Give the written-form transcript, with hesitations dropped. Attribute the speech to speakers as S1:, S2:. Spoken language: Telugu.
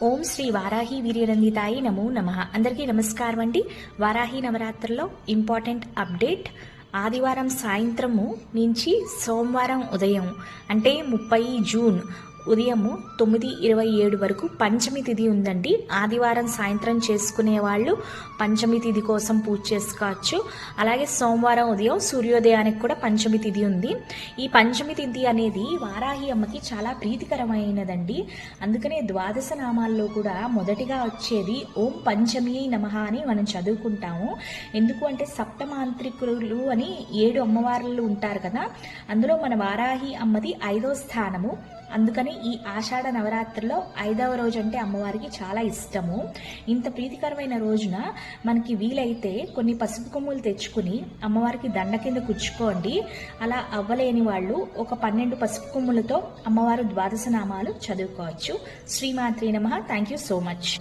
S1: ఓం శ్రీ వారాహి వీర్యనందితాయి నమో నమః. అందరికీ నమస్కారం అండి. వారాహి నవరాత్రుల్లో ఇంపార్టెంట్ అప్డేట్. ఆదివారం సాయంత్రము నుంచి సోమవారం ఉదయం అంటే 30 జూన్ ఉదయము 9:27 వరకు పంచమి తిథి ఉందండి. ఆదివారం సాయంత్రం చేసుకునే వాళ్ళు పంచమి తిథి కోసం పూజ చేసుకోవచ్చు. అలాగే సోమవారం ఉదయం సూర్యోదయానికి కూడా పంచమి తిథి ఉంది. ఈ పంచమి తిథి అనేది వారాహి అమ్మకి చాలా ప్రీతికరమైనదండి. అందుకనే ద్వాదశ నామాల్లో కూడా మొదటిగా వచ్చేది ఓం పంచమి నమః అని మనం చదువుకుంటాము. ఎందుకు అంటే సప్తమాంత్రికులు అని 7 అమ్మవార్లు ఉంటారు కదా, అందులో మన వారాహి అమ్మది 5వ స్థానము. అందుకని ఈ ఆషాఢ నవరాత్రిలో 5వ రోజు అంటే అమ్మవారికి చాలా ఇష్టము. ఇంత ప్రీతికరమైన రోజున మనకి వీలైతే కొన్ని పసుపు కొమ్ములు తెచ్చుకుని అమ్మవారికి దండ కింద కుచ్చుకోండి. అలా అవ్వలేని వాళ్ళు ఒక 12 పసుపు కొమ్ములతో అమ్మవారు ద్వాదశ నామాలు చదువుకోవచ్చు. శ్రీమాత్రే నమః. Thank you so much.